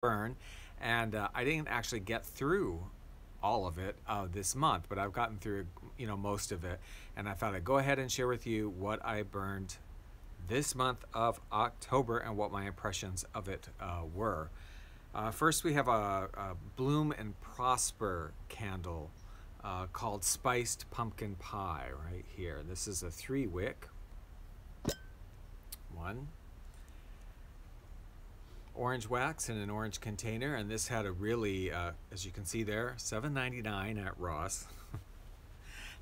burn, and I didn't actually get through all of it this month, but I've gotten through most of it, and I thought I'd go ahead and share with you what I burned this month of October and what my impressions of it were. First, we have a Bloom and Prosper candle called Spiced Pumpkin Pie right here. This is a 3-wick one. Orange wax in an orange container, and this had a really, as you can see there, $7.99 at Ross.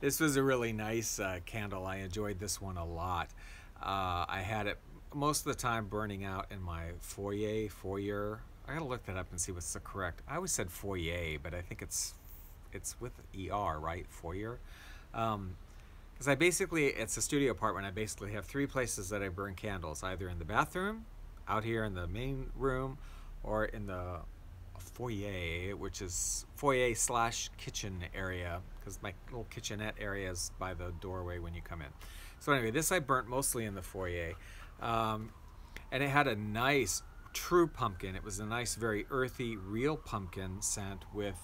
This was a really nice candle. I enjoyed this one a lot. I had it most of the time burning out in my foyer. I gotta look that up and see what's the correct. I always said foyer, but I think it's with ER, right? Foyer. Because it's a studio apartment. I basically have 3 places that I burn candles, either in the bathroom, out here in the main room, or in the foyer, which is foyer/kitchen area, because my little kitchenette area is by the doorway when you come in. So anyway, this I burnt mostly in the foyer, and it had a nice true pumpkin. It was a nice, very earthy, real pumpkin scent with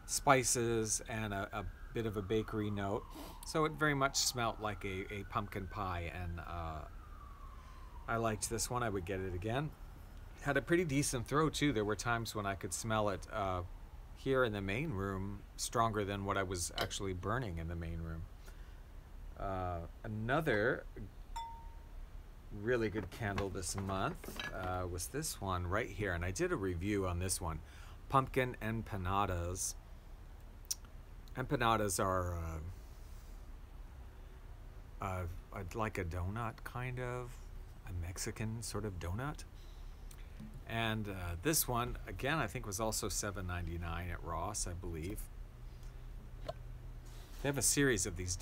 spices and a bit of a bakery note. So it very much smelled like a pumpkin pie, and I liked this one. I would get it again. Had a pretty decent throw too. There were times when I could smell it here in the main room stronger than what I was actually burning in the main room. Another really good candle this month was this one right here, and I did a review on this one. Pumpkin Empanadas. Empanadas are like a donut, kind of a Mexican sort of donut. And this one again, I think was also $7.99 at Ross, I believe. They have a series of these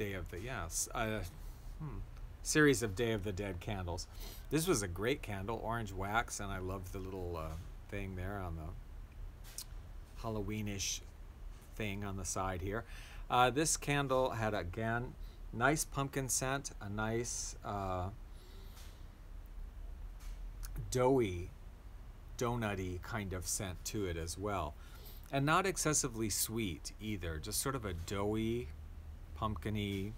series of Day of the Dead candles. This was a great candle, orange wax, and I love the little thing there on the Halloweenish thing on the side here. This candle had, again, nice pumpkin scent, a nice doughy, donutty kind of scent to it as well, and not excessively sweet either, just sort of a doughy, pumpkin-y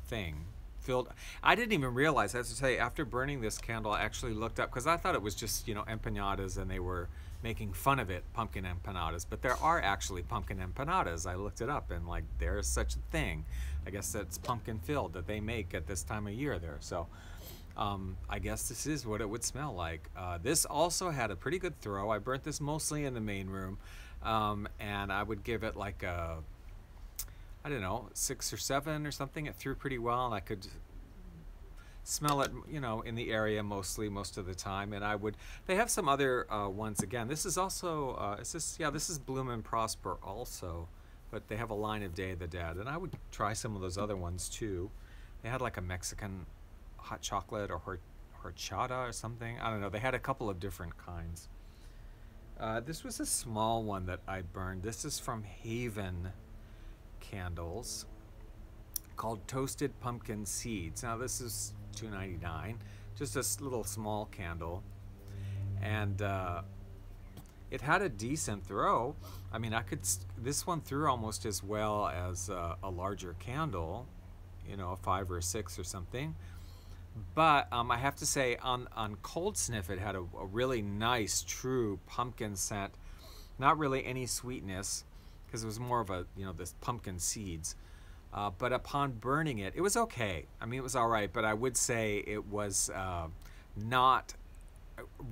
thing. I didn't even realize, I have to tell you, after burning this candle, I actually looked up, because I thought it was just, empanadas, and they were making fun of it, pumpkin empanadas, but there are actually pumpkin empanadas. I looked it up, and there's such a thing. I guess that's pumpkin filled that they make at this time of year there. So I guess this is what it would smell like. This also had a pretty good throw. I burnt this mostly in the main room, and I would give it like a, I don't know, 6 or 7 or something. It threw pretty well, and I could smell it, in the area most of the time. And they have some other ones. Again, this is also, this is Bloom and Prosper also, but they have a line of Day of the Dead, and I would try some of those other ones too. They had like a Mexican hot chocolate or horchata or something. I don't know. They had a couple of different kinds. This was a small one that I burned. This is from Haven Candles, called Toasted Pumpkin Seeds. Now this is $2.99, just a little small candle, and it had a decent throw. I mean, this one threw almost as well as a larger candle, a 5 or a 6 or something. But I have to say, on cold sniff, it had a really nice, true pumpkin scent. Not really any sweetness, because it was more of a, this pumpkin seeds. But upon burning it, it was okay. I mean, it was all right, but I would say it was not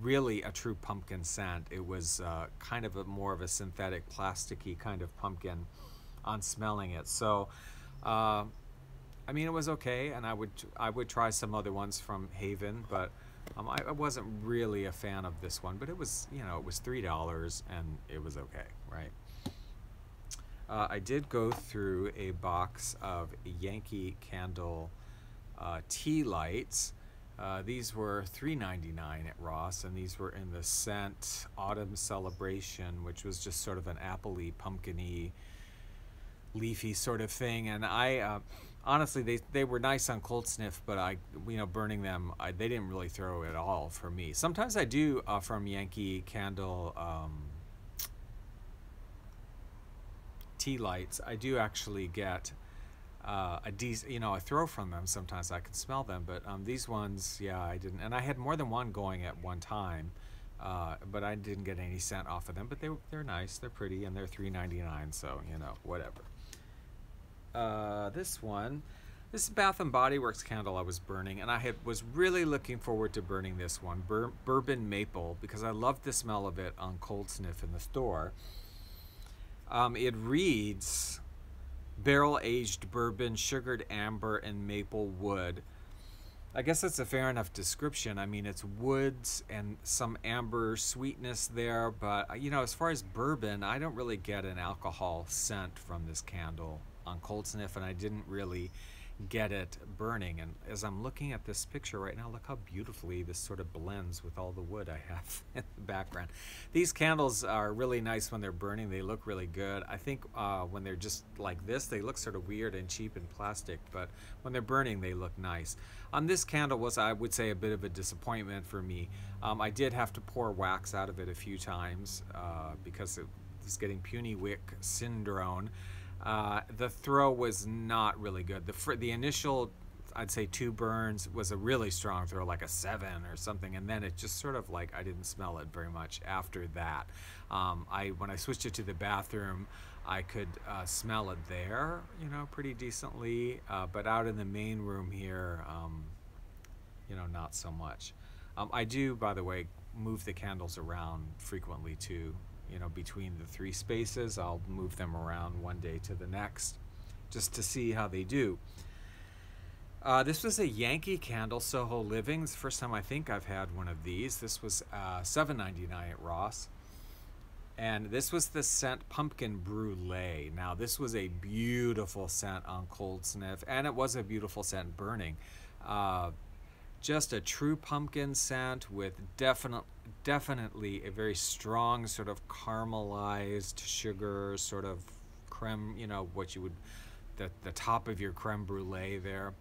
really a true pumpkin scent. It was kind of more of a synthetic, plasticky kind of pumpkin on smelling it. So, I mean, it was okay, and I would try some other ones from Haven, but I wasn't really a fan of this one. But it was, it was $3, and it was okay, right? I did go through a box of Yankee candle tea lights. These were $3.99 at Ross, and these were in the scent Autumn Celebration, which was just sort of an appley, pumpkin-y, leafy sort of thing. And I honestly, they were nice on cold sniff, but burning them, they didn't really throw at all for me. Sometimes I do from Yankee Candle tea lights. I do actually get a decent, a throw from them. Sometimes I can smell them, but these ones, yeah, I didn't. And I had more than one going at one time, but I didn't get any scent off of them. But they're nice, they're pretty, and they're $3.99. So whatever. This is Bath and Body Works candle I was burning, and I was really looking forward to burning this one, Bourbon Maple, because I loved the smell of it on cold sniff in the store. It reads barrel-aged bourbon, sugared amber, and maple wood. I guess that's a fair enough description. I mean, it's woods and some amber sweetness there, but as far as bourbon, I don't really get an alcohol scent from this candle on cold sniff, and I didn't really get it burning. And as I'm looking at this picture right now, look how beautifully this sort of blends with all the wood I have in the background. These candles are really nice when they're burning. They look really good. I think when they're just like this, they look sort of weird and cheap and plastic, but when they're burning, they look nice. This candle was, I would say, a bit of a disappointment for me. I did have to pour wax out of it a few times because it was getting puny wick syndrome. The throw was not really good. The initial, I'd say 2 burns was a really strong throw, like a 7 or something, and then it just sort of like I didn't smell it very much after that. When I switched it to the bathroom, I could smell it there, pretty decently, but out in the main room here, not so much. I do, by the way, move the candles around frequently too. Between the 3 spaces, I'll move them around one day to the next just to see how they do. This was a Yankee candle, Soho Living. It's the first time I think I've had one of these. This was $7.99 at Ross. And this was the scent Pumpkin Brulee. Now, this was a beautiful scent on cold sniff, and it was a beautiful scent burning. Just a true pumpkin scent with definitely a very strong sort of caramelized sugar, sort of creme, what you would, the top of your creme brulee there.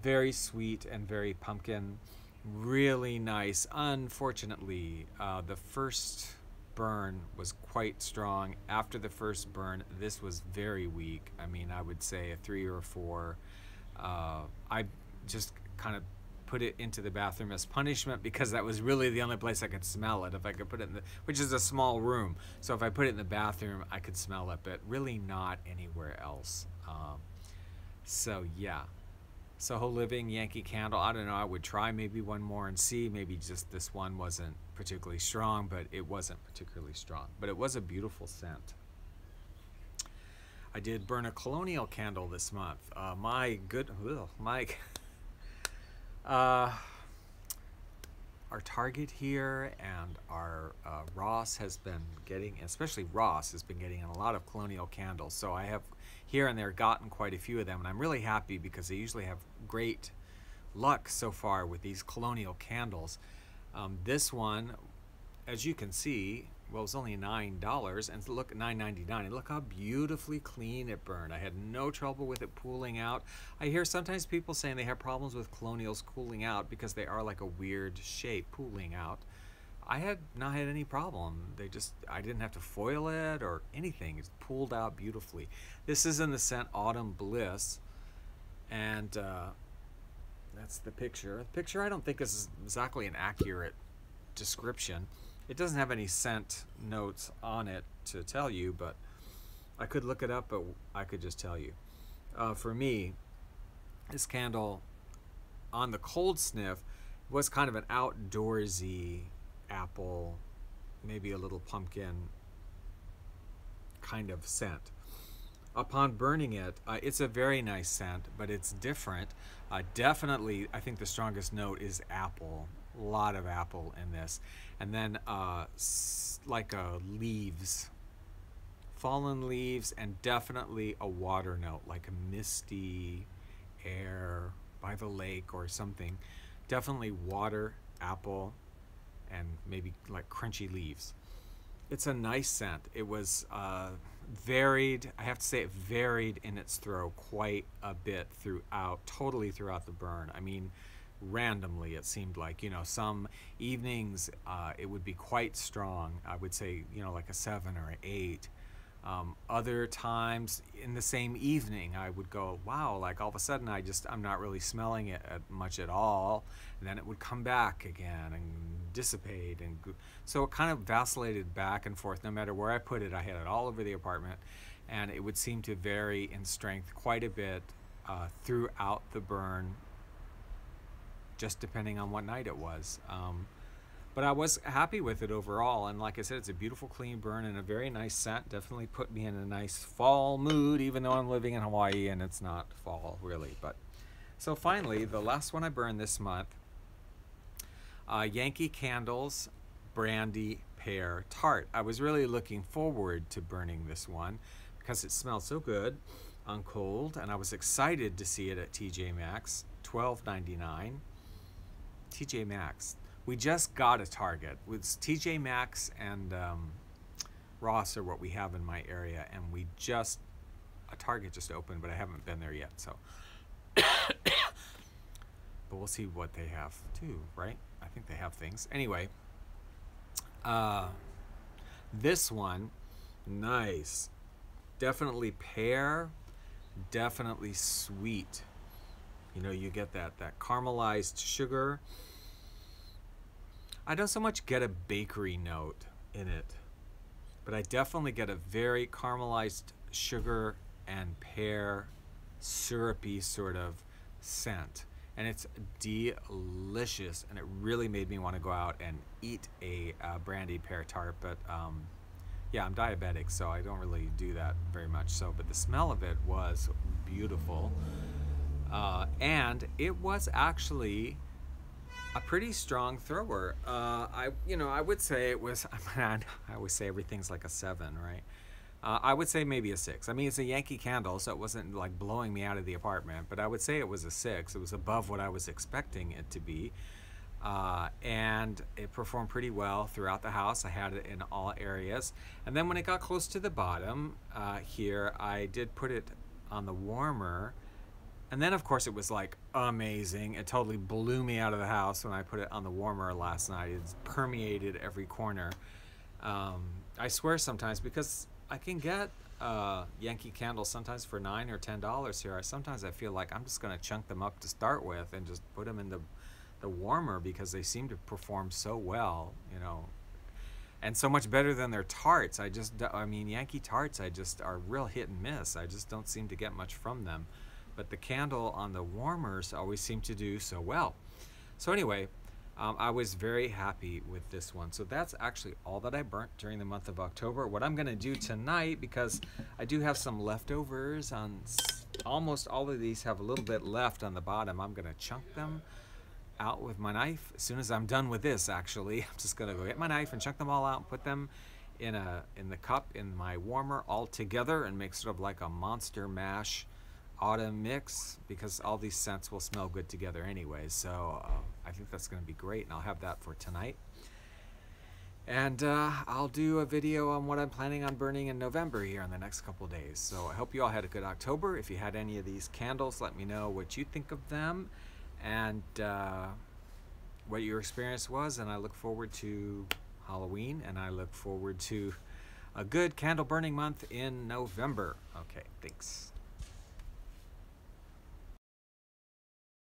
Very sweet and very pumpkin, really nice. Unfortunately, the first burn was quite strong. After the first burn, this was very weak. I mean, I would say a 3 or a 4. I just kind of put it into the bathroom as punishment because that was really the only place I could smell it. If I could put it in which is a small room, so if I put it in the bathroom, I could smell it, but really not anywhere else. So yeah, Soho Living Yankee Candle. I don't know. I would try maybe one more and see. Maybe just this one wasn't particularly strong, but it wasn't particularly strong. But it was a beautiful scent. I did burn a Colonial candle this month. Our Target here and our Ross has been getting, especially Ross has been getting a lot of Colonial candles. So I have here and there gotten quite a few of them, and I'm really happy because they usually have great luck so far with these Colonial candles. This one, as you can see, well, it was only $9, and look, $9.99. And look how beautifully clean it burned. I had no trouble with it pooling out. I hear sometimes people saying they have problems with Colonials cooling out because they are like a weird shape pooling out. I had not had any problem. I didn't have to foil it or anything. It's pooled out beautifully. This is in the scent Autumn Bliss, and that's the picture. The picture I don't think is exactly an accurate description. It doesn't have any scent notes on it to tell you, but I could look it up, but I could just tell you. For me, this candle on the cold sniff was kind of an outdoorsy apple, maybe a little pumpkin kind of scent. Upon burning it, it's a very nice scent, but it's different. Definitely, I think the strongest note is apple. A lot of apple in this. And then like leaves, fallen leaves, and definitely a water note, like a misty air by the lake or something. Definitely water, apple, and maybe like crunchy leaves. It's a nice scent. It was varied. I have to say it varied in its throw quite a bit totally throughout the burn. I mean, randomly it seemed like, some evenings it would be quite strong. I would say, like a 7 or an 8. Other times in the same evening, I would go, wow, like all of a sudden I'm not really smelling it much at all. And then it would come back again and dissipate. So it kind of vacillated back and forth. No matter where I put it, I had it all over the apartment. And it would seem to vary in strength quite a bit throughout the burn, just depending on what night it was. But I was happy with it overall, and like I said, it's a beautiful clean burn and a very nice scent. Definitely put me in a nice fall mood, even though I'm living in Hawaii and it's not fall really. But so finally, the last one I burned this month, Yankee Candles Brandy Pear Tart. I was really looking forward to burning this one because it smelled so good on cold, and I was excited to see it at TJ Maxx, $12.99. TJ Maxx. We just got a Target. With TJ Maxx and Ross are what we have in my area, and a Target just opened, but I haven't been there yet. So, but we'll see what they have too, right? I think they have things. Anyway, this one, nice, definitely pear, definitely sweet. You get that caramelized sugar. I don't so much get a bakery note in it, but I definitely get a very caramelized sugar and pear syrupy sort of scent. And it's delicious, and it really made me want to go out and eat a brandy pear tart. But yeah, I'm diabetic, so I don't really do that very much. But the smell of it was beautiful, and it was actually a pretty strong thrower. I would say it was. I always say everything's like a 7, right? I would say maybe a 6. I mean, it's a Yankee Candle, so it wasn't like blowing me out of the apartment, but I would say it was a 6. It was above what I was expecting it to be, and it performed pretty well throughout the house. I had it in all areas, and then when it got close to the bottom here, I did put it on the warmer. And then, of course, it was like amazing. It totally blew me out of the house when I put it on the warmer last night. It's permeated every corner. I swear sometimes, because I can get Yankee Candles sometimes for $9 or $10 here. Sometimes I feel like I'm just going to chunk them up to start with and just put them in the warmer because they seem to perform so well, and so much better than their tarts. Yankee tarts, are real hit and miss. I just don't seem to get much from them. But the candle on the warmers always seem to do so well. So anyway, I was very happy with this one. So that's actually all that I burnt during the month of October. What I'm going to do tonight, because I do have some leftovers on almost all of these, have a little bit left on the bottom. I'm going to chunk them out with my knife. As soon as I'm done with this, actually, I'm just going to go get my knife and chunk them all out and put them in the cup in my warmer all together and make sort of like a monster mash autumn mix, because all these scents will smell good together anyway. So I think that's going to be great, and I'll have that for tonight. And I'll do a video on what I'm planning on burning in November here in the next couple of days. So I hope you all had a good October. If you had any of these candles, let me know what you think of them and what your experience was. And I look forward to Halloween, and I look forward to a good candle burning month in November. Okay, thanks.